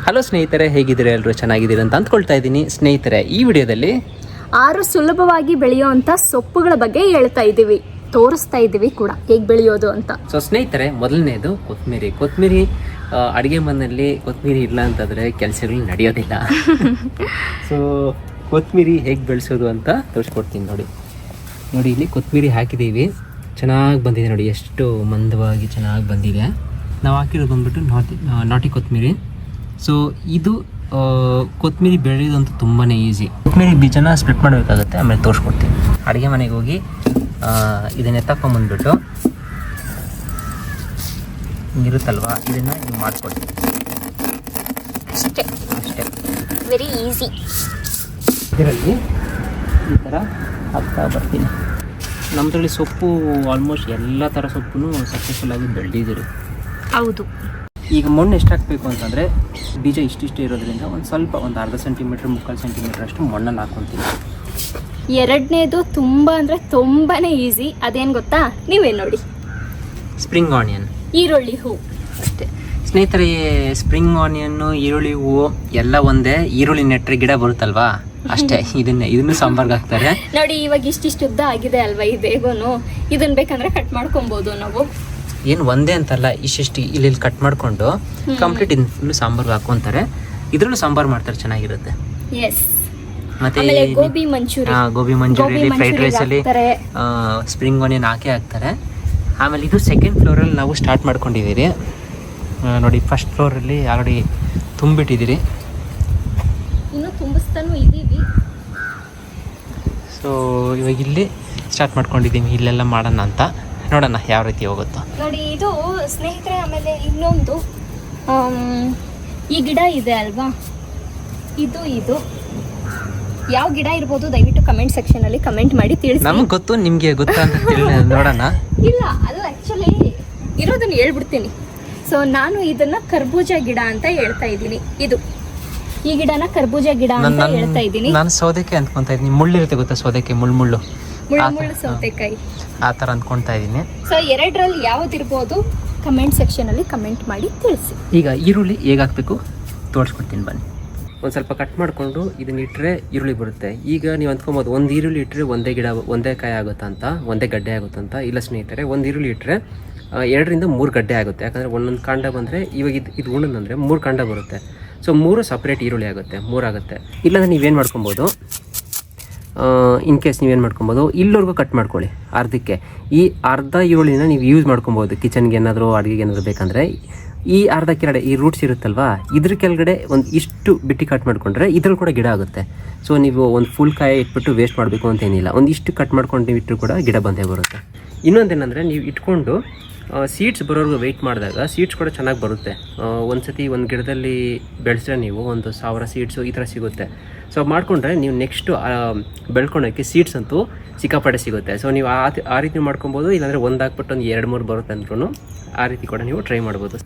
Hello ಸ್ನೇಹಿತರೆ, ಹೇಗಿದ್ದೀರಾ? ಎಲ್ಲರೂ ಚೆನ್ನಾಗಿದ್ದೀರಾ ಅಂತ ಅಂದ್ಕೊಳ್ತಾ ಇದ್ದೀನಿ. ಸ್ನೇಹಿತರೆ, ಈ ವಿಡಿಯೋದಲ್ಲಿ 6 ಸುಲಭವಾಗಿ ಬೆಳೆಯುವಂಥ ಸೊಪ್ಪುಗಳ ಬಗ್ಗೆ ತೋರಿಸ್ತಾ ಇದ್ದೀವಿ ಕೂಡ ಹೇಗೆ ಬೆಳೆಯೋದು ಅಂತ. ಸೊ ಸ್ನೇಹಿತರೆ, ಮೊದಲನೇದು ಕೊತ್ತಂಬರಿ. ಅಡುಗೆ ಮನೆಯಲ್ಲಿ ಕೊತ್ತಂಬರಿ ಇಲ್ಲ ಅಂತಂದರೆ ಕೆಲಸಗಳು ನಡೆಯೋದಿಲ್ಲ. ಸೊ ಕೊತ್ತಂಬರಿ ಹೇಗೆ ಬೆಳೆಸೋದು ಅಂತ ತೋರಿಸ್ಕೊಡ್ತೀನಿ. ನೋಡಿ ಇಲ್ಲಿ ಕೊತ್ತಂಬರಿ ಹಾಕಿದ್ದೀವಿ, ಚೆನ್ನಾಗಿ ಬಂದಿದೆ. ನೋಡಿ ಎಷ್ಟು ಮಂದವಾಗಿ ಚೆನ್ನಾಗಿ ಬಂದಿದೆ. ನಾವು ಹಾಕಿರೋದು ಬಂದ್ಬಿಟ್ಟು ನಾಟಿ ಕೊತ್ತಂಬರಿ. ಸೊ ಇದು ಕೊತ್ತಂಬರಿ ಬೆಳೆಯೋದಂತೂ ತುಂಬಾ ಈಸಿ. ಕೊತ್ತಂಬರಿ ಬೀಜನ ಸ್ಪ್ಲಿಟ್ ಮಾಡಬೇಕಾಗುತ್ತೆ, ಆಮೇಲೆ ತೋರಿಸ್ಕೊಡ್ತೀನಿ. ಅಡುಗೆ ಮನೆಗೆ ಹೋಗಿ ಇದನ್ನ ಎತ್ತಕೊಂಬಂದ್ಬಿಟ್ಟು ಹಿಂಗಿರುತ್ತಲ್ವ, ಇದನ್ನು ಹಿಂಗೆ ಮಾಡಿಕೊಡ್ತೀನಿ. ಅಷ್ಟೇ ವೆರಿ ಈಸಿ. ಇದರಲ್ಲಿ ಈ ಥರ ಹಾಕ್ತಾ ಬರ್ತೀನಿ. ನಮ್ಮದ್ರಲ್ಲಿ ಸೊಪ್ಪು ಆಲ್ಮೋಸ್ಟ್ ಎಲ್ಲ ಥರ ಸೊಪ್ಪು ಸಕ್ಸಸ್ಫುಲ್ ಆಗಿ ಬೆಳೆದಿದ್ದೀರಿ. ಹೌದು. ಈಗ ಮಣ್ಣು ಎಷ್ಟು ಹಾಕಬೇಕು ಅಂತಂದರೆ, ಬೀಜ ಇಷ್ಟಿಷ್ಟು ಇರೋದ್ರಿಂದ ಒಂದು ಅರ್ಧ ಸೆಂಟಿಮೀಟ್ರ್ 3/4 ಸೆಂಟಿಮೀಟ್ರ್ ಅಷ್ಟು ಮಣ್ಣನ್ನು ಹಾಕ್ಕೊತೀನಿ. ಎರಡನೇದು ತುಂಬ ಅಂದರೆ ತುಂಬಾ ಈಸಿ. ಅದೇನು ಗೊತ್ತಾ? ನೀವೇ ನೋಡಿ. ಸ್ಪ್ರಿಂಗ್ ಆನಿಯನ್, ಈರುಳ್ಳಿ ಹೂವು ಅಷ್ಟೇ ಸ್ನೇಹಿತರೆ. ಸ್ಪ್ರಿಂಗ್ ಆನಿಯನ್ನು, ಈರುಳ್ಳಿ ಹೂವು ಎಲ್ಲ ಒಂದೇ. ಈರುಳ್ಳಿ ನೆಟ್ಟರೆ ಗಿಡ ಬರುತ್ತಲ್ವಾ, ಅಷ್ಟೇ. ಇದನ್ನು ಸಾಂಬಾರ್ಗೆ ಹಾಕ್ತಾರೆ. ನೋಡಿ, ಇವಾಗ ಇಷ್ಟಿಷ್ಟು ಉದ್ದ ಆಗಿದೆ ಅಲ್ವಾ ಈ ಬೇಗೂನು. ಇದನ್ನ ಬೇಕಂದ್ರೆ ಕಟ್ ಮಾಡ್ಕೊಬೋದು ನಾವು. ಏನು ಒಂದೇ ಅಂತಲ್ಲ, ಇಷ್ಟಿಷ್ಟು ಇಲ್ಲಿ ಕಟ್ ಮಾಡಿಕೊಂಡು ಕಂಪ್ಲೀಟ್ ಇದನ್ನ ಫುಲ್ಲು ಸಾಂಬಾರ್ಗೆ ಹಾಕೊಂತಾರೆ. ಇದ್ರಲ್ಲೂ ಸಾಂಬಾರು ಮಾಡ್ತಾರೆ, ಚೆನ್ನಾಗಿರುತ್ತೆ. ಮತ್ತೆ ಗೋಬಿ ಮಂಚೂರಿ, ಫ್ರೈಡ್ ರೈಸಲ್ಲಿ ಸ್ಪ್ರಿಂಗ್ ಆನಿಯನ್ ಹಾಕ್ತಾರೆ. ಆಮೇಲೆ ಇದು ಸೆಕೆಂಡ್ ಫ್ಲೋರಲ್ಲಿ ನಾವು ಸ್ಟಾರ್ಟ್ ಮಾಡ್ಕೊಂಡಿದ್ದೀರಿ. ನೋಡಿ, ಫಸ್ಟ್ ಫ್ಲೋರಲ್ಲಿ ಆಲ್ರೆಡಿ ತುಂಬಿಟ್ಟಿದ್ದೀರಿ, ಇನ್ನು ತುಂಬಿಸ್ತಾನೂ ಇದ್ದೀವಿ. ಸೊ ಇವಾಗ ಇಲ್ಲಿ ಸ್ಟಾರ್ಟ್ ಮಾಡ್ಕೊಂಡಿದ್ದೀವಿ, ಇಲ್ಲೆಲ್ಲ ಮಾಡೋಣ ಅಂತ. ನೋಡೋಣ ಯಾವ ರೀತಿ ಹೋಗುತ್ತೋ. ನೋಡಿ, ಇದು ಸ್ನೇಹಿತರೆ. ಆಮೇಲೆ ಇನ್ನೊಂದು ಈ ಗಿಡ ಇದೆ ಅಲ್ವಾ, ಇದು ಯಾವ ಗಿಡ ಇರ್ಬೋದು ದಯವಿಟ್ಟು ಕಮೆಂಟ್ ಸೆಕ್ಷನ್ ಅಲ್ಲಿ ಕಮೆಂಟ್ ಮಾಡಿ ತಿಳಿಸಿ. ನಮ್ಗೆ ಗೊತ್ತು, ನಿಮ್ಗೆ ಗೊತ್ತಾ ಅಂತ ನೋಡೋಣ. ಇಲ್ಲ, ಅದು ಆಕ್ಚುಲಿ ಇರೋದನ್ನ ಹೇಳ್ಬಿಡ್ತೀನಿ. ಸೊ ನಾನು ಇದನ್ನ ಕರ್ಬೂಜ ಗಿಡ ಅಂತ ಹೇಳ್ತಾ ಇದ್ದೀನಿ. ಈ ಗಿಡನ ಕರ್ಬೂಜ ಗಿಡ ಅಂತ ಹೇಳ್ತಾ ಇದ್ದೀನಿ. ನಾನು ಸೌದೆಕಾಯಿ ಅಂದ್ಕೊಂತಾ ಇದ್ದೀನಿ. ಮುಳ್ಳಿರುತ್ತೆ ಗೊತ್ತಾ, ಸೌದೆಕಾಯಿ ಮುಳ್ಳು ಸೌತೆಕಾಯಿ ಆ ಥರ ಅಂದ್ಕೊಳ್ತಾ ಇದ್ದೀನಿ. ಸೊ ಎರಡರಲ್ಲಿ ಯಾವ್ದಿರ್ಬೋದು ಕಮೆಂಟ್ ಸೆಕ್ಷನ್ ಅಲ್ಲಿ ಕಮೆಂಟ್ ಮಾಡಿ ತಿಳಿಸಿ. ಈಗ ಈರುಳ್ಳಿ ಹೇಗೆ ಹಾಕಬೇಕು ತೋರಿಸ್ಕೊಡ್ತೀನಿ, ಬನ್ನಿ. ಒಂದು ಸ್ವಲ್ಪ ಕಟ್ ಮಾಡಿಕೊಂಡು ಇದನ್ನ ಇಟ್ಟರೆ ಈರುಳ್ಳಿ ಬರುತ್ತೆ. ಈಗ ನೀವು ಅಂದ್ಕೊಬೋದು, ಒಂದು ಈರುಳ್ಳಿ ಇಟ್ಟರೆ ಒಂದೇ ಕಾಯಿ ಆಗುತ್ತಂತ, ಒಂದೇ ಗಡ್ಡೆ ಆಗುತ್ತಂತ. ಇಲ್ಲ ಸ್ನೇಹಿತರೆ, ಒಂದು ಈರುಳ್ಳಿ ಇಟ್ಟರೆ 2ರಿಂದ 3 ಗಡ್ಡೆ ಆಗುತ್ತೆ. ಯಾಕಂದರೆ ಒಂದೊಂದು ಕಾಂಡ ಬಂದರೆ, ಇವಾಗ ಇದು ಉಣ್ಣಂದರೆ 3 ಕಾಂಡ ಬರುತ್ತೆ. ಸೊ 3 ಸಪ್ರೇಟ್ ಈರುಳ್ಳಿ ಆಗುತ್ತೆ, 3 ಆಗುತ್ತೆ. ಇಲ್ಲಾಂದರೆ ನೀವೇನು ಮಾಡ್ಕೊಬೋದು, ಇನ್ ಕೇಸ್ ನೀವೇನು ಮಾಡ್ಕೊಬೋದು, ಇಲ್ಲಿವರೆಗೂ ಕಟ್ ಮಾಡ್ಕೊಳ್ಳಿ ಅರ್ಧಕ್ಕೆ. ಈ ಅರ್ಧ ಈರುಳ್ಳಿನ ನೀವು ಯೂಸ್ ಮಾಡ್ಕೊಬೋದು ಕಿಚನ್ಗೆ ಏನಾದರೂ, ಅಡುಗೆಗೆ ಏನಾದರೂ ಬೇಕಂದರೆ. ಈ ಅರ್ಧ ಕೆಳಗಡೆ ಈ ರೂಟ್ಸ್ ಇರುತ್ತಲ್ವಾ, ಇದ್ರ ಕೆಳಗಡೆ ಒಂದು ಇಷ್ಟು ಬಿಟ್ಟು ಕಟ್ ಮಾಡಿಕೊಂಡ್ರೆ ಇದ್ರಲ್ಲಿ ಕೂಡ ಗಿಡ ಆಗುತ್ತೆ. ಸೊ ನೀವು ಒಂದು ಫುಲ್ ಕಾಯಿ ಇಟ್ಬಿಟ್ಟು ವೇಸ್ಟ್ ಮಾಡಬೇಕು ಅಂತೇನಿಲ್ಲ. ಒಂದಿಷ್ಟು ಕಟ್ ಮಾಡ್ಕೊಂಡು ನೀವು ಇಟ್ಟರು ಕೂಡ ಗಿಡ ಬಂದೇ ಬರುತ್ತೆ. ಇನ್ನೊಂದೇನೆಂದರೆ, ನೀವು ಇಟ್ಕೊಂಡು ಸೀಡ್ಸ್ ಬರೋರ್ಗು ವೆಯ್ಟ್ ಮಾಡಿದಾಗ ಸೀಡ್ಸ್ ಕೂಡ ಚೆನ್ನಾಗಿ ಬರುತ್ತೆ. ಒಂದು ಸತಿ ಒಂದು ಗಿಡದಲ್ಲಿ ಬೆಳೆಸಿದ್ರೆ ನೀವು 1000 ಸೀಡ್ಸು ಈ ಥರ ಸಿಗುತ್ತೆ. ಸೊ ಮಾಡಿಕೊಂಡ್ರೆ ನೀವು ನೆಕ್ಸ್ಟು ಬೆಳ್ಕೊಳೋಕ್ಕೆ ಸೀಡ್ಸ್ ಅಂತೂ ಸಿಕ್ಕಾಪಟ್ಟೆ ಸಿಗುತ್ತೆ. ಸೊ ನೀವು ಆ ರೀತಿ ಮಾಡ್ಕೊಬೋದು. ಇಲ್ಲಾಂದರೆ ಒಂದು ಹಾಕ್ಬಿಟ್ಟು ಒಂದು 2-3 ಬರುತ್ತೆ ಅಂದ್ರೂ ಆ ರೀತಿ ಕೂಡ ನೀವು ಟ್ರೈ ಮಾಡ್ಬೋದು.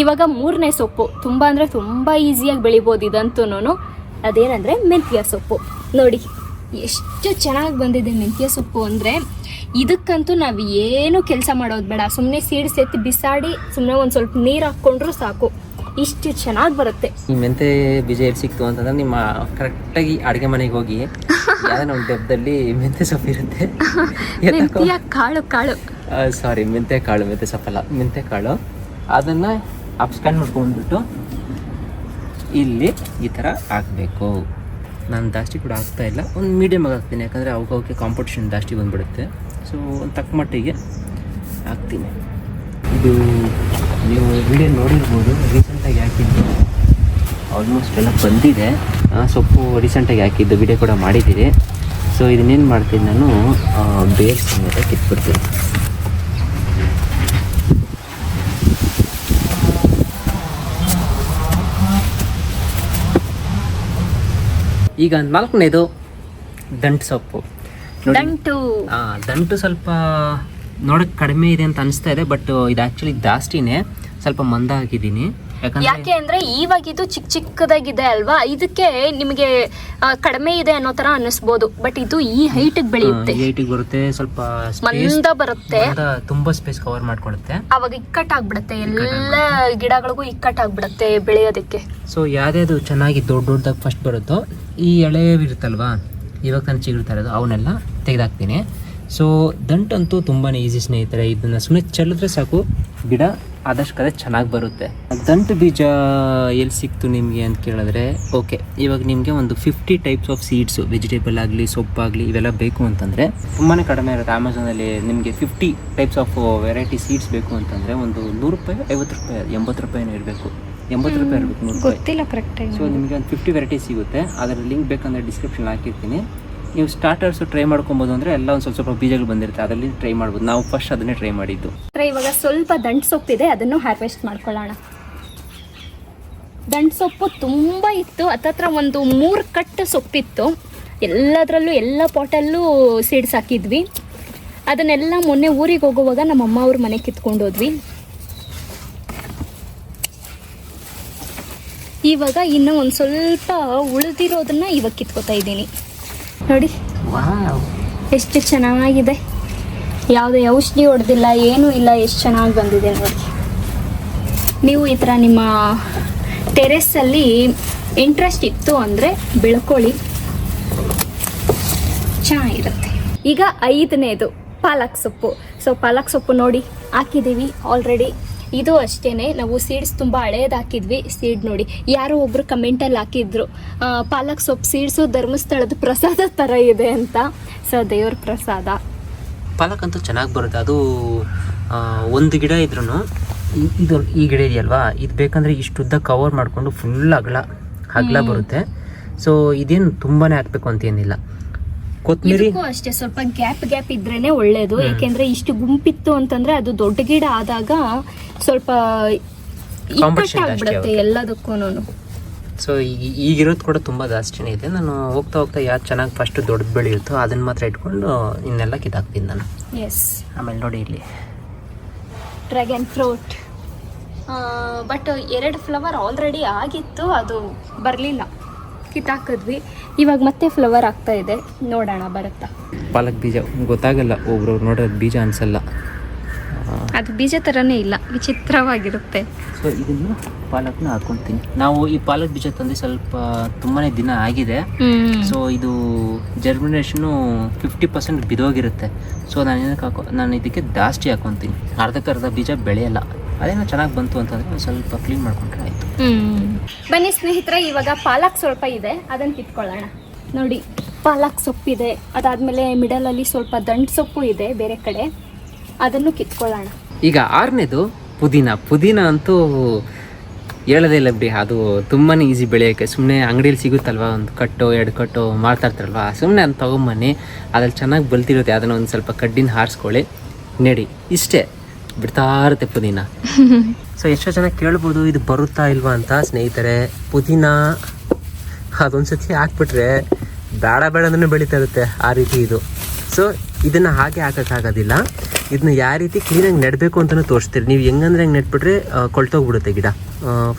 ಇವಾಗ 3ನೇ ಸೊಪ್ಪು ತುಂಬ ಅಂದರೆ ತುಂಬ ಈಸಿಯಾಗಿ ಬೆಳಿಬೋದು ಇದಂತೂ. ಅದೇನಂದರೆ ಮೆಂತ್ಯ ಸೊಪ್ಪು. ನೋಡಿ ಎಷ್ಟು ಚೆನ್ನಾಗಿ ಬಂದಿದೆ ಮೆಂತ್ಯ ಸೊಪ್ಪು ಅಂದರೆ. ಇದಕ್ಕಂತೂ ನಾವು ಏನು ಕೆಲಸ ಮಾಡೋದು ಬೇಡ, ಸುಮ್ಮನೆ ಸೀಡ್ಸ್ ಎತ್ತಿ ಬಿಸಾಡಿ ಸುಮ್ಮನೆ ಒಂದು ಸ್ವಲ್ಪ ನೀರು ಹಾಕ್ಕೊಂಡ್ರೂ ಸಾಕು, ಇಷ್ಟು ಚೆನ್ನಾಗಿ ಬರುತ್ತೆ. ಈ ಮೆಂತ್ಯ ಬೀಜ ಎಲ್ಲಿ ಸಿಕ್ತು ಅಂತಂದ್ರೆ, ನಿಮ್ಮ ಕರೆಕ್ಟಾಗಿ ಅಡುಗೆ ಮನೆಗೆ ಹೋಗಿ ಯಾವುದೋ ಒಂದು ಡಬ್ಬದಲ್ಲಿ ಮೆಂತ್ಯ ಸೊಪ್ಪು ಇರುತ್ತೆ. ಮೆಂತ್ಯ ಕಾಳು ಮೆಂತ್ಯ ಸೊಪ್ಪಲ್ಲ, ಮೆಂತ್ಯ ಕಾಳು. ಅದನ್ನು ಅಪ್ಸ್ಕ್ಯಾನ್ ಮಾಡ್ಕೊಂಡ್ಬಿಟ್ಟು ಇಲ್ಲಿ ಈ ಥರ ಹಾಕಬೇಕು. ನಾನು ಜಾಸ್ತಿ ಕೂಡ ಹಾಕ್ತಾಯಿಲ್ಲ, ಒಂದು ಮೀಡಿಯಮಾಗಿ ಹಾಕ್ತೀನಿ. ಯಾಕಂದರೆ ಅವಕ್ಕೆ ಕಾಂಪಿಟೇಷನ್ ಜಾಸ್ತಿ ಬಂದುಬಿಡುತ್ತೆ. ಸೊ ಒಂದು ತಕ್ಕ ಮಟ್ಟಿಗೆ ಹಾಕ್ತೀನಿ. ಇದು ನೀವು ವಿಡಿಯೋ ನೋಡಿರ್ಬೋದು, ರೀಸೆಂಟಾಗಿ ಹಾಕಿದ್ದು ಆಲ್ಮೋಸ್ಟ್ ಎಲ್ಲ ಬಂದಿದೆ. ಸೊಪ್ಪು ರೀಸೆಂಟಾಗಿ ಹಾಕಿದ್ದು ವಿಡಿಯೋ ಕೂಡ ಮಾಡಿದ್ದೀರಿ. ಸೊ ಇದನ್ನೇನು ಮಾಡ್ತೀನಿ, ನಾನು ಬೇರೆ ಸಮೇತ ಕಿತ್ಬಿಡ್ತೀನಿ. ಈಗ 4ನೇದು ದಂಟು ಸೊಪ್ಪು. ದಂಟು ಸ್ವಲ್ಪ ನೋಡೋಕ್ಕೆ ಕಡಿಮೆ ಇದೆ ಅಂತ ಅನಿಸ್ತಾ ಇದೆ, ಬಟ್ ಇದು ಆ್ಯಕ್ಚುಲಿ ಜಾಸ್ತಿನೇ. ಸ್ವಲ್ಪ ಮಂದ ಹಾಕಿದ್ದೀನಿ. ಯಾಕೆ ಅಂದ್ರೆ ಇವಾಗ ಇದು ಚಿಕ್ಕ ಚಿಕ್ಕದಾಗಿದೆ ಅಲ್ವಾ, ಇದಕ್ಕೆ ನಿಮಗೆ ಕಡಿಮೆ ಇದೆ ಅನ್ನೋ ತರ ಅನ್ನಿಸ್ಬೋದು, ಬಟ್ ಇದು ಈ ಹೈಟ್ ಬೆಳೆಯುತ್ತೆ, ಹೈಟಿಗೆ ಬರುತ್ತೆ, ಸ್ವಲ್ಪ ಮಂದ ಬರುತ್ತೆ, ತುಂಬಾ ಸ್ಪೇಸ್ ಕವರ್ ಮಾಡ್ಕೊಳ್ಳುತ್ತೆ. ಅವಾಗ ಇಕ್ಕಟ್ಟಾಗ್ಬಿಡುತ್ತೆ, ಎಲ್ಲ ಗಿಡಗಳಿಗೂ ಇಕ್ಕಟ್ಟಾಗ್ಬಿಡುತ್ತೆ ಬೆಳೆಯೋದಕ್ಕೆ. ಸೊ ಯಾವ್ದು ಚೆನ್ನಾಗಿ ದೊಡ್ಡದಾಗಿ ಫಸ್ಟ್ ಬರುತ್ತೋ, ಈ ಎಳೆವಿರುತ್ತಲ್ವಾ ಇವಾಗ ನಾನು ಚಿಗುರ್ತಾ ಇರೋದು ಅವನ್ನೆಲ್ಲ ತೆಗೆದಾಕ್ತೀನಿ. ಸೊ ದಂಟಂತೂ ತುಂಬಾ ಈಸಿ ಸ್ನೇಹಿತರೆ, ಇದನ್ನು ಸುಮ್ಮನೆ ಚೆಲ್ಲಿದ್ರೆ ಸಾಕು ಗಿಡ ಆದಷ್ಟು ಕಡೆ ಚೆನ್ನಾಗಿ ಬರುತ್ತೆ. ದಂಟು ಬೀಜ ಎಲ್ಲಿ ಸಿಕ್ತು ನಿಮಗೆ ಅಂತ ಕೇಳಿದ್ರೆ, ಓಕೆ ಇವಾಗ ನಿಮಗೆ ಒಂದು 50 ಟೈಪ್ಸ್ ಆಫ್ ಸೀಡ್ಸು, ವೆಜಿಟೇಬಲ್ ಆಗಲಿ ಸೊಪ್ಪಾಗಲಿ ಇವೆಲ್ಲ ಬೇಕು ಅಂತಂದರೆ ತುಂಬಾ ಕಡಿಮೆ ಇರುತ್ತೆ. ಅಮೆಝಾನಲ್ಲಿ ನಿಮಗೆ 50 ಟೈಪ್ಸ್ ಆಫ್ ವೆರೈಟಿ ಸೀಡ್ಸ್ ಬೇಕು ಅಂತಂದರೆ ಒಂದು 100 ರೂಪಾಯಿ, 50 ರೂಪಾಯಿ, 80 ರೂಪಾಯಿನೂ ಇರಬೇಕು, 80 ರೂಪಾಯಿ ಇರಬೇಕು, 100 ರೂಪಾಯಿ ಗೊತ್ತಿಲ್ಲ ಕರೆಕ್ಟಾಗಿ. ಸೊ ನಿಮಗೆ ಒಂದು 50 ವೆರೈಟಿ ಸಿಗುತ್ತೆ. ಅದರ ಲಿಂಕ್ ಬೇಕಂದರೆ ಡಿಸ್ಕ್ರಿಪ್ಷನ್ ಹಾಕಿರ್ತೀನಿ. ನೀವು ಸ್ಟಾರ್ಟರ್ಸು ಟ್ರೈ ಮಾಡ್ಕೊಬೋದು, ಅಂದರೆ ಎಲ್ಲ ಒಂದು ಸ್ವಲ್ಪ ಬೀಜಗಳು ಬಂದಿರುತ್ತೆ, ಅದರಲ್ಲಿ ಟ್ರೈ ಮಾಡ್ಬೋದು. ನಾವು ಫಸ್ಟ್ ಅದನ್ನೇ ಟ್ರೈ ಮಾಡಿದ್ದು. ಇವಾಗ ಸ್ವಲ್ಪ ದಂಟು ಸೊಪ್ಪಿದೆ, ಅದನ್ನು ಹಾರ್ವೆಸ್ಟ್ ಮಾಡ್ಕೊಳ್ಳೋಣ. ದಂಟು ಸೊಪ್ಪು ತುಂಬ ಇತ್ತು, ಹತ್ತತ್ರ ಒಂದು 3 ಕಟ್ಟು ಸೊಪ್ಪಿತ್ತು. ಎಲ್ಲದರಲ್ಲೂ ಎಲ್ಲ ಪಾಟಲ್ಲೂ ಸೀಡ್ಸ್ ಹಾಕಿದ್ವಿ. ಅದನ್ನೆಲ್ಲ ಮೊನ್ನೆ ಊರಿಗೆ ಹೋಗುವಾಗ ನಮ್ಮ ಅಮ್ಮ ಅವ್ರ ಮನೆ ಕಿತ್ಕೊಂಡು ಹೋದ್ವಿ. ಇವಾಗ ಇನ್ನೂ ಒಂದು ಸ್ವಲ್ಪ ಉಳಿದಿರೋದನ್ನ ಇವಾಗ ಕಿತ್ಕೋತಾ ಇದ್ದೀನಿ. ನೋಡಿ ಎಷ್ಟು ಚೆನ್ನಾಗಿದೆ, ಯಾವುದೇ ಔಷಧಿ ಹೊಡೆದಿಲ್ಲ, ಏನೂ ಇಲ್ಲ, ಎಷ್ಟು ಚೆನ್ನಾಗಿ ಬಂದಿದೆ ನೋಡಿ. ನೀವು ಈ ಥರ ನಿಮ್ಮ ಟೆರೆಸ್ಸಲ್ಲಿ ಇಂಟ್ರೆಸ್ಟ್ ಇತ್ತು ಅಂದರೆ ಬೆಳ್ಕೊಳ್ಳಿ, ಚೆನ್ನಾಗಿರುತ್ತೆ. ಈಗ 5ನೇದು ಪಾಲಕ್ ಸೊಪ್ಪು. ಸೊ ಪಾಲಕ್ ಸೊಪ್ಪು ನೋಡಿ ಹಾಕಿದ್ದೀವಿ ಆಲ್ರೆಡಿ. ಇದು ಅಷ್ಟೇ, ನಾವು ಸೀಡ್ಸ್ ತುಂಬ ಹಳೇದು ಹಾಕಿದ್ವಿ. ಸೀಡ್ ನೋಡಿ, ಯಾರೋ ಒಬ್ರು ಕಮೆಂಟಲ್ಲಿ ಹಾಕಿದ್ರು ಪಾಲಕ್ ಸೊಪ್ಪು ಸೀಡ್ಸು ಧರ್ಮಸ್ಥಳದ ಪ್ರಸಾದ ಥರ ಇದೆ ಅಂತ. ಸೊ ದೇವ್ರ ಪ್ರಸಾದ. ಪಾಲಕ್ ಅಂತೂ ಚೆನ್ನಾಗಿ ಬರುತ್ತೆ. ಅದು ಒಂದು ಗಿಡ ಇದ್ರೂ ಇದು ಈ ಗಿಡ ಇದೆಯಲ್ವಾ, ಇದು ಬೇಕಂದರೆ ಇಷ್ಟುದ್ದ ಕವರ್ ಮಾಡಿಕೊಂಡು ಫುಲ್ ಅಗಲ ಬರುತ್ತೆ. ಸೊ ಇದೇನು ತುಂಬಾ ಹಾಕಬೇಕು ಅಂತ ಏನಿಲ್ಲ. ಕೊತ್ತಂಬರಿ ಅಷ್ಟೇ, ಸ್ವಲ್ಪ ಗ್ಯಾಪ್ ಇದ್ರೇನೆ ಒಳ್ಳೇದು. ಯಾಕೆಂದ್ರೆ ಇಷ್ಟು ಗುಂಪಿತ್ತು ಅಂತಂದ್ರೆ ಅದು ದೊಡ್ಡ ಗಿಡ ಆದಾಗ ಸ್ವಲ್ಪ ಇಕ್ಕಟ್ಟಾಗ್ಬಿಡುತ್ತೆ ಎಲ್ಲದಕ್ಕೂ. ಸೊ ಈಗಿರೋದು ಕೂಡ ತುಂಬ ಜಾಸ್ತಿನೇ ಇದೆ. ನಾನು ಹೋಗ್ತಾ ಯಾವ್ದು ಚೆನ್ನಾಗಿ ಫಸ್ಟ್ ದೊಡ್ಡದು ಬೆಳೆಯುತ್ತೋ ಅದನ್ನ ಮಾತ್ರ ಇಟ್ಕೊಂಡು ಇನ್ನೆಲ್ಲ ಕಿತ್ತಾಕ್ತೀನಿ ನಾನು. ಎಸ್. ಆಮೇಲೆ ನೋಡಿ ಇಲ್ಲಿ dragon fruit, but 2 flower already ಆಗಿತ್ತು, ಅದು ಬರಲಿಲ್ಲ, ಕಿತ್ತಾಕಿದ್ವಿ. ಇವಾಗ ಮತ್ತೆ ಫ್ಲವರ್ ಆಗ್ತಾ ಇದೆ, ನೋಡೋಣ ಬರುತ್ತಾ. ಪಾಲಕ್ ಬೀಜ ಗೊತ್ತಾಗಲ್ಲ, ಒಬ್ರು ನೋಡೋದು ಬೀಜ ಅನ್ಸಲ್ಲ, ಅದು ಬೀಜ ಥರನೇ ಇಲ್ಲ, ವಿಚಿತ್ರವಾಗಿರುತ್ತೆ. ಸೊ ಇದನ್ನು ಪಾಲಕ್ನ ಹಾಕ್ಕೊತೀನಿ. ನಾವು ಈ ಪಾಲಕ್ ಬೀಜ ತಂದು ಸ್ವಲ್ಪ ತುಂಬಾ ದಿನ ಆಗಿದೆ. ಸೊ ಇದು ಜರ್ಮಿನೇಷನು 50% ಬಿದೋಗಿರುತ್ತೆ. ಸೊ ನಾನು ಇದಕ್ಕೆ ಜಾಸ್ತಿ ಹಾಕ್ಕೊತೀನಿ, ಅರ್ಧಕ್ಕರ್ಧ ಬೀಜ ಬೆಳೆಯಲ್ಲ. ಅದೇನೋ ಚೆನ್ನಾಗಿ ಬಂತು ಅಂತಂದರೆ ಒಂದು ಸ್ವಲ್ಪ ಕ್ಲೀನ್ ಮಾಡ್ಕೊಂಡ್ರೆ ಆಯಿತು. ಬನ್ನಿ ಸ್ನೇಹಿತರೆ, ಇವಾಗ ಪಾಲಕ್ ಸ್ವಲ್ಪ ಇದೆ, ಅದನ್ನು ಕಿತ್ಕೊಳ್ಳೋಣ. ನೋಡಿ ಪಾಲಕ್ ಸೊಪ್ಪಿದೆ, ಅದಾದಮೇಲೆ ಮಿಡಲಲ್ಲಿ ಸ್ವಲ್ಪ ದಂಟು ಸೊಪ್ಪು ಇದೆ ಬೇರೆ ಕಡೆ, ಅದನ್ನು ಕಿತ್ಕೊಳ್ಳೋಣ. ಈಗ 6ನೇದು ಪುದೀನ ಅಂತೂ ಹೇಳೋದೇ ಇಲ್ಲ ಬಿಡಿ, ಅದು ತುಂಬಾ ಈಸಿ ಬೆಳೆಯೋಕ್ಕೆ. ಸುಮ್ಮನೆ ಅಂಗಡಿಯಲ್ಲಿ ಸಿಗುತ್ತಲ್ವ, ಒಂದು ಕಟ್ಟೋ 2 ಕಟ್ಟೋ ಮಾಡ್ತಾ ಇರ್ತಾರಲ್ವ, ಸುಮ್ಮನೆ ಅದನ್ನ ತೊಗೊಂಬನ್ನಿ, ಅದ್ರಲ್ಲಿ ಚೆನ್ನಾಗಿ ಬಲ್ತಿರುತ್ತೆ. ಅದನ್ನು ಒಂದು ಸ್ವಲ್ಪ ಕಡ್ಡಿನ ಹಾರಿಸ್ಕೊಳ್ಳಿ, ನೆಡಿ, ಇಷ್ಟೇ, ಬಿಡ್ತಾ ಇರುತ್ತೆ ಪುದೀನ. ಸೊ ಎಷ್ಟೋ ಜನ ಕೇಳ್ಬೋದು ಇದು ಬರುತ್ತಾ ಇಲ್ವಾ ಅಂತ. ಸ್ನೇಹಿತರೆ, ಪುದೀನ ಅದೊಂದ್ಸತಿ ಹಾಕ್ಬಿಟ್ರೆ ಬೇಡ ಅಂದ್ರೆ ಬೆಳೀತಾ ಇರುತ್ತೆ, ಆ ರೀತಿ ಇದು. ಸೊ ಇದನ್ನು ಹಾಗೆ ಹಾಕೋಕ್ಕಾಗೋದಿಲ್ಲ, ಇದನ್ನ ಯಾವ ರೀತಿ ಕ್ಲೀನಾಗಿ ನೆಡಬೇಕು ಅಂತಲೂ ತೋರಿಸ್ತೀರಿ. ನೀವು ಹೆಂಗಂದ್ರೆ ಹೆಂಗೆ ನೆಟ್ಬಿಟ್ರೆ ಕೊಳ್ತೋಗ್ಬಿಡುತ್ತೆ ಗಿಡ.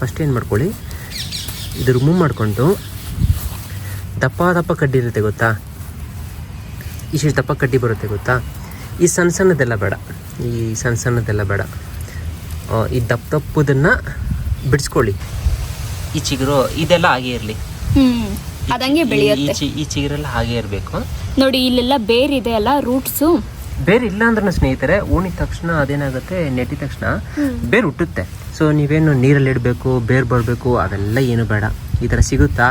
ಫಸ್ಟ್ ಏನು ಮಾಡ್ಕೊಳ್ಳಿ, ಇದು ರಿಮೂವ್ ಮಾಡಿಕೊಂಡು ದಪ್ಪ ಕಡ್ಡಿ ಇರುತ್ತೆ ಗೊತ್ತಾ, ಇಷ್ಟು ದಪ್ಪ ಕಡ್ಡಿ ಬರುತ್ತೆ ಗೊತ್ತಾ. ಈ ಸಣ್ಣದೆಲ್ಲ ಬೇಡ, ಈ ದಪ್ಪದನ್ನು ಬಿಡಿಸ್ಕೊಳ್ಳಿ. ಈ ಚಿಗುರು ಇದೆಲ್ಲ ಹಾಗೆ ಇರಲಿ, ಅದಂಗೆ ಬೆಳೆಯುತ್ತೆ. ಈ ಚಿಗುರೆಲ್ಲ ಹಾಗೆ ಇರಬೇಕು. ನೋಡಿ ಇಲ್ಲೆಲ್ಲ ಬೇರ್ ಇದೆ ಅಲ್ಲ, ರೂಟ್ಸು. ಬೇರೆ ಇಲ್ಲ ಅಂದ್ರೆ ಸ್ನೇಹಿತರೆ, ಉಣಿದ ತಕ್ಷಣ ಅದೇನಾಗುತ್ತೆ, ನೆಟ್ಟಿದ ತಕ್ಷಣ ಬೇರು ಹುಟ್ಟುತ್ತೆ. ಸೊ ನೀವೇನು ನೀರಲ್ಲಿ ಇಡಬೇಕು, ಬೇರು ಬರಬೇಕು, ಅದೆಲ್ಲ ಏನು ಬೇಡ. ಈ ಥರ ಸಿಗುತ್ತಾ,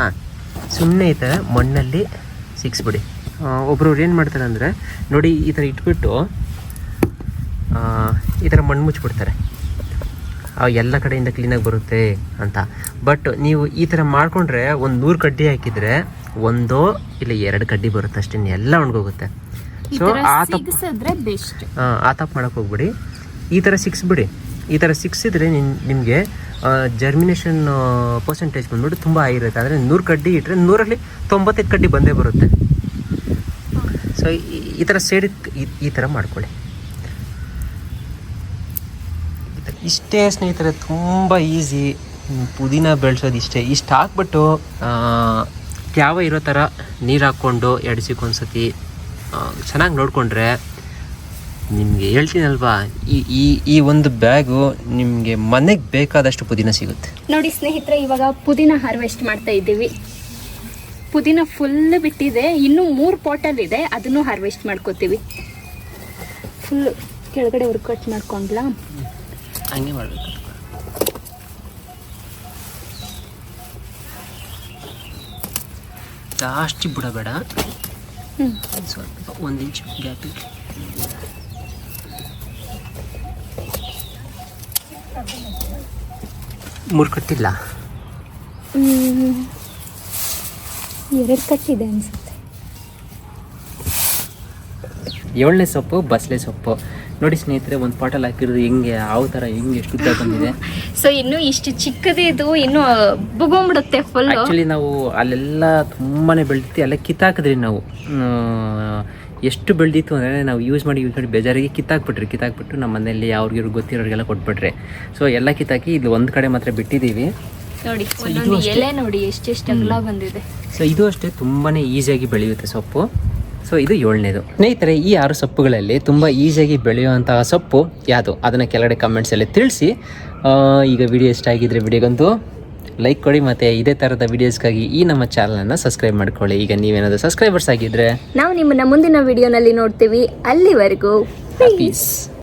ಸುಮ್ಮನೆ ಈ ಥರ ಮಣ್ಣಲ್ಲಿ ಸಿಕ್ಸ್ಬಿಡಿ. ಒಬ್ಬರು ಏನು ಮಾಡ್ತಾರೆ ಅಂದರೆ ನೋಡಿ, ಈ ಥರ ಇಟ್ಬಿಟ್ಟು ಈ ಥರ ಮಣ್ಣು ಮುಚ್ಚಿಬಿಡ್ತಾರೆ, ಎಲ್ಲ ಕಡೆಯಿಂದ ಕ್ಲೀನಾಗಿ ಬರುತ್ತೆ ಅಂತ. ಬಟ್ ನೀವು ಈ ಥರ ಮಾಡಿಕೊಂಡ್ರೆ ಒಂದು 100 ಕಡ್ಡಿ ಹಾಕಿದರೆ 1 ಇಲ್ಲ 2 ಕಡ್ಡಿ ಬರುತ್ತೆ ಅಷ್ಟೇ, ಎಲ್ಲ ಒಣಗೋಗುತ್ತೆ. ಸೊ ಆ ತಪ್ಪು ಮಾಡೋಕ್ಕೆ ಹೋಗ್ಬಿಡಿ, ಈ ಥರ ಸಿಕ್ಸ್ಬಿಡಿ. ಈ ಥರ ಸಿಕ್ಸಿದ್ರೆ ನಿಮಗೆ ಜರ್ಮಿನೇಷನ್ ಪರ್ಸೆಂಟೇಜ್ ಬಂದ್ಬಿಟ್ಟು ತುಂಬ ಆಗಿರುತ್ತೆ. ಆದರೆ 100 ಕಡ್ಡಿ ಇಟ್ಟರೆ 100ರಲ್ಲಿ 95 ಕಡ್ಡಿ ಬಂದೇ ಬರುತ್ತೆ. ಸೊ ಈ ಥರ ಸೈಡಿಗೆ ಈ ಥರ ಮಾಡ್ಕೊಳ್ಳಿ. ಇಷ್ಟೇ ಸ್ನೇಹಿತರೆ, ತುಂಬ ಈಸಿ. ಪುದೀನ ಬೆಳೆಸೋದು ಇಷ್ಟು ಹಾಕ್ಬಿಟ್ಟು ಯಾವ ಇರೋ ಥರ ನೀರು ಹಾಕ್ಕೊಂಡು ಎಡ್ಸಿಕೊಂದ್ಸತಿ ಚೆನ್ನಾಗಿ ನೋಡಿಕೊಂಡ್ರೆ ನಿಮಗೆ ಹೇಳ್ತೀನಲ್ವಾ ಈ ಒಂದು ಬ್ಯಾಗು ನಿಮಗೆ ಮನೆಗೆ ಬೇಕಾದಷ್ಟು ಪುದೀನ ಸಿಗುತ್ತೆ. ನೋಡಿ ಸ್ನೇಹಿತರೆ, ಇವಾಗ ಪುದೀನ ಹಾರ್ವೆಸ್ಟ್ ಮಾಡ್ತಾ ಇದ್ದೀವಿ. ಪುದೀನ ಫುಲ್ ಬಿಟ್ಟಿದೆ, ಇನ್ನೂ 3 ಪಾಟಲ್ಲಿ ಇದೆ, ಅದನ್ನು ಹಾರ್ವೆಸ್ಟ್ ಮಾಡ್ಕೋತೀವಿ. ಫುಲ್ ಕೆಳಗಡೆ ಕಟ್ ಮಾಡ್ಕೊಂಡ್ಲಾ, ಹಂಗೆ ಮಾಡಬೇಕು. ಜಾಸ್ತಿ ಬಿಡಬೇಡ, ಸ್ವಲ್ಪ 1 ಇಂಚ್ ಗ್ಯಾಪ್. ಮೂರು ಕಟ್ಟಿಲ್ಲ, 2 ಕಟ್ಟಿದೆ ಅನ್ಸುತ್ತೆ. 7ನೇ ಸೊಪ್ಪು ಬಸಳೆ ಸೊಪ್ಪು ನೋಡಿ ಸ್ನೇಹಿತರೆ, ಒಂದು ಪಾಟಲ್ಲಿ ಹಾಕಿರೋದು ಹೆಂಗೆ ಎಷ್ಟು ಉದ್ದ ಬಂದಿದೆ. ಸೊ ಇನ್ನು ಇಷ್ಟು ಚಿಕ್ಕದಿದು ಇನ್ನು ಬುಗೊಂಬಿಡುತ್ತೆ ಫುಲ್. ಆ್ಯಕ್ಚುಲಿ ನಾವು ಅಲ್ಲೆಲ್ಲ ತುಂಬಾ ಬೆಳೆದಿತ್ತು, ಎಲ್ಲ ಕಿತ್ತಾಕಿದ್ರಿ ನಾವು. ಎಷ್ಟು ಬೆಳೆದಿತ್ತು ಅಂದರೆ ನಾವು ಯೂಸ್ ಮಾಡಿ ಬೇಜಾರಿಗೆ ಕಿತ್ತಾಕ್ಬಿಟ್ಟು ನಮ್ಮ ಮನೆಯಲ್ಲಿ ಅವ್ರಿಗಿವ್ರು ಗೊತ್ತಿರೋರಿಗೆಲ್ಲ ಕೊಟ್ಬಿಟ್ರೆ. ಸೊ ಎಲ್ಲ ಕಿತ್ತಾಕಿ ಇಲ್ಲಿ ಒಂದು ಕಡೆ ಮಾತ್ರ ಬಿಟ್ಟಿದ್ದೀವಿ. ನೋಡಿ ಒಂದೊಂದು ಎಲೆ ನೋಡಿ ಎಷ್ಟೆಷ್ಟು ಅಗಲ ಬಂದಿದೆ. ಸೊ ಇದು ಅಷ್ಟೇ ತುಂಬಾ ಈಸಿಯಾಗಿ ಬೆಳೆಯುತ್ತೆ ಸೊಪ್ಪು. ಸೊ ಇದು 7ನೇದು. ಸ್ನೇಹಿತರೆ, ಈ 6 ಸೊಪ್ಪುಗಳಲ್ಲಿ ತುಂಬ ಈಸಿಯಾಗಿ ಬೆಳೆಯುವಂತಹ ಸೊಪ್ಪು ಯಾವುದು ಅದನ್ನು ಕೆಳಗಡೆ ಕಮೆಂಟ್ಸಲ್ಲಿ ತಿಳಿಸಿ. ಈಗ ವಿಡಿಯೋ ಇಷ್ಟ ಆಗಿದ್ರೆ ವಿಡಿಯೋಗಂತೂ ಲೈಕ್ ಕೊಡಿ, ಮತ್ತು ಇದೇ ಥರದ ವೀಡಿಯೋಸ್ಗಾಗಿ ಈ ನಮ್ಮ ಚಾನಲನ್ನು ಸಬ್ಸ್ಕ್ರೈಬ್ ಮಾಡ್ಕೊಳ್ಳಿ. ಈಗ ನೀವೇನಾದರೂ ಸಬ್ಸ್ಕ್ರೈಬರ್ಸ್ ಆಗಿದ್ದರೆ ನಾವು ನಿಮ್ಮನ್ನು ಮುಂದಿನ ವಿಡಿಯೋನಲ್ಲಿ ನೋಡ್ತೀವಿ. ಅಲ್ಲಿವರೆಗೂ ಪೀಸ್.